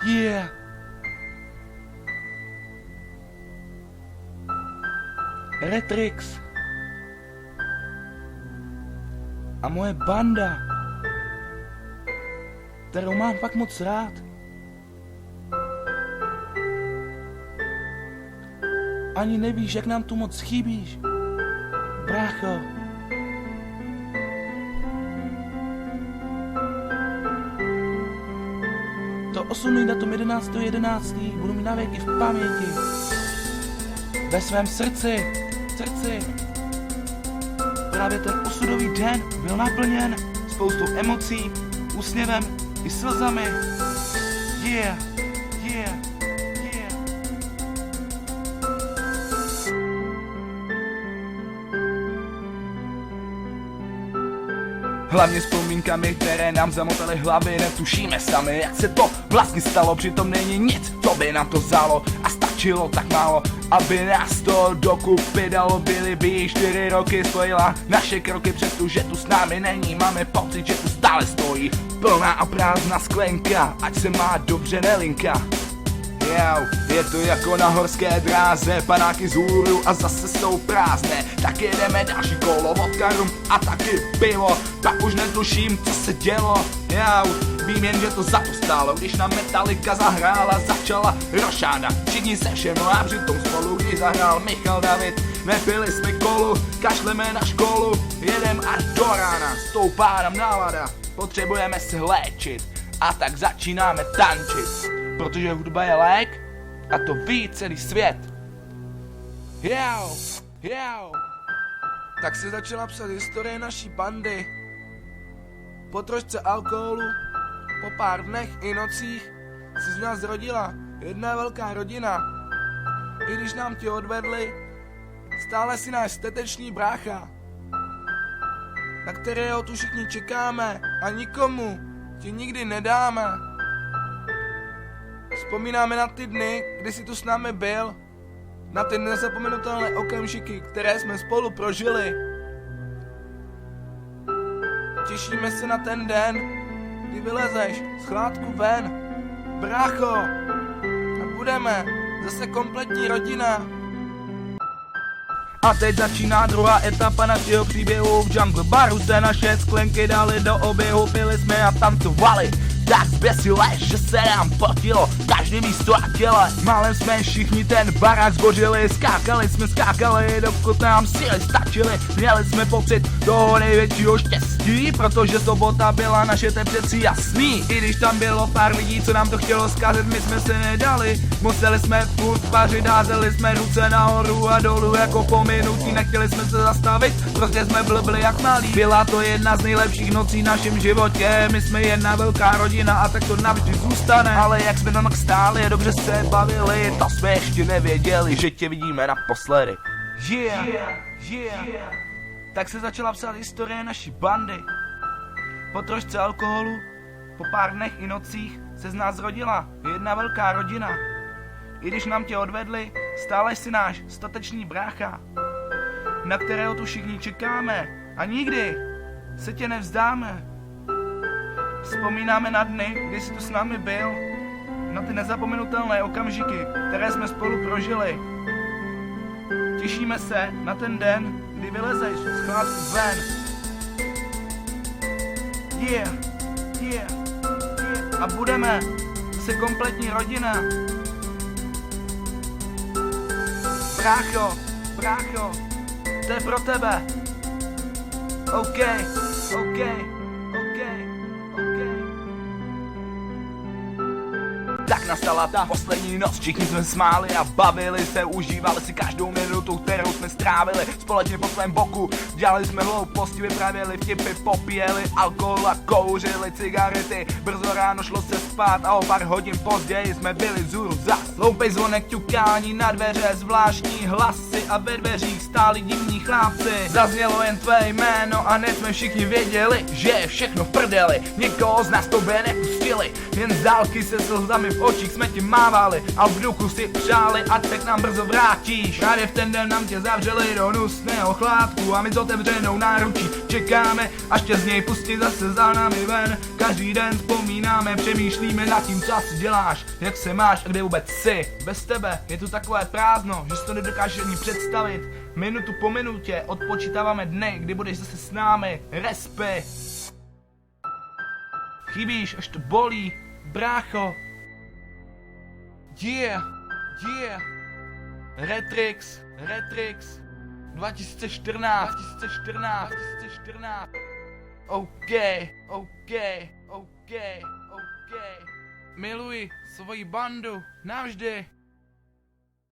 Yeah. Retrix. A moje banda, kterou mám fakt moc rád. Ani nevíš, jak nám tu moc chybíš, brácho. To osunný datum 11.11. budu mít na věky v paměti. Ve svém srdci. Právě ten osudový den byl naplněn spoustou emocí, úsměvem i slzami. Yeah. Hlavně vzpomínkami, které nám zamotaly hlavy, netušíme sami, jak se to vlastně stalo, přitom není nic, co by nám to vzalo a stačilo tak málo, aby nás to dokupy dalo, byly by jí 4 roky, spojila naše kroky, přestože tu s námi není, máme pocit, že tu stále stojí plná a prázdná sklenka, ať se má dobře nelinka. Je to jako na horské dráze, panáky z hůru a zase jsou prázdné. Tak jedeme další kolo, vodka, rum a taky pivo. Pak už netuším, co se dělo. Vím jen, že to za to stálo, když nám Metallica zahrála, začala rošáda. Všichni se všem, no a přitom spolu, když zahrál Michal David. Nepili jsme kolu, kašleme na školu, jedem až do rána, stoupá nám nálada. Potřebujeme se léčit a tak začínáme tančit. Protože hudba je lék a to ví celý svět. Tak se začala psat historie naší bandy. Po trošce alkoholu, po pár dnech i nocích se z nás zrodila jedna velká rodina. I když nám ti odvedli, stále si náš statečný brácha, na kterého tu všichni čekáme a nikomu ti nikdy nedáme. Vzpomínáme na ty dny, kdy jsi tu s námi byl, na ty nezapomenutelné okamžiky, které jsme spolu prožili. Těšíme se na ten den, kdy vylezeš z chládku ven, brácho, a budeme zase kompletní rodina. A teď začíná druhá etapa našeho příběhu. V Jungle Baru se naše sklenky dali do oběhu, pili jsme a tancovali tak zběsile, že se nám potilo každý místo a těle. Málem jsme všichni ten barák zbořili, skákali, dokud nám síly stačily. Měli jsme pocit toho největšího štěstí, protože sobota byla naše, to je přeci jasný. I když tam bylo pár lidí, co nám to chtělo zkazit, my jsme se nedali. Museli jsme furt pařit, házeli jsme ruce nahoru a dolů jako po minutí, nechtěli jsme se zastavit, prostě jsme blbli jak malí. Byla to jedna z nejlepších nocí v našem životě, my jsme jedna velká rodina a tak to navždy zůstane. Ale jak jsme tam tak stáli, dobře se bavili, to jsme ještě nevěděli, že tě vidíme naposledy. Tak se začala psát historie naší bandy. Po trošce alkoholu, po pár dnech i nocích se z nás zrodila jedna velká rodina. I když nám tě odvedli, stále jsi náš statečný brácha, na kterého tu všichni čekáme a nikdy se tě nevzdáme. Vzpomínáme na dny, kdy jsi tu s námi byl, na ty nezapomenutelné okamžiky, které jsme spolu prožili. Těšíme se na ten den, kdy vylezeš z chládku ven. A budeme se kompletní rodina. Brácho, to je pro tebe. OK. Tak nastala ta poslední noc, všichni jsme smáli a bavili se, užívali si každou minutu, kterou jsme strávili společně po svém boku. Dělali jsme hlouposti, vyprávěli vtipy, popíjeli alkohol a kouřili cigarety. Brzo ráno šlo se spát a o pár hodin později jsme byli vzhůru zas. Loupej zvonek, ťukání na dveře, zvláštní hlasy a ve dveřích stáli divní chlápci. Zaznělo jen tvé jméno a hned jsme všichni věděli, že je všechno v prdeli. Nikoho z nás to by nepustili, jen z dálky se slzami slzami v očích jsme ti mávali a v duchu si přáli, ať se k nám brzo vrátíš. Právě v ten den nám tě zavřeli do hnusného chládku a my s otevřenou náručí čekáme, až tě z něj pustí zase za námi ven. Každý den vzpomínáme, přemýšlíme nad tím, co asi děláš, jak se máš a kde vůbec jsi. Bez tebe je tu takové prázdno, že si to nedokážeš ani představit. Minutu po minutě odpočítáváme dny, kdy budeš zase s námi. Respi. Chybíš, až to bolí, brácho. Yeah, yeah. Retrix 2014. OK. Miluji svoji bandu, navždy.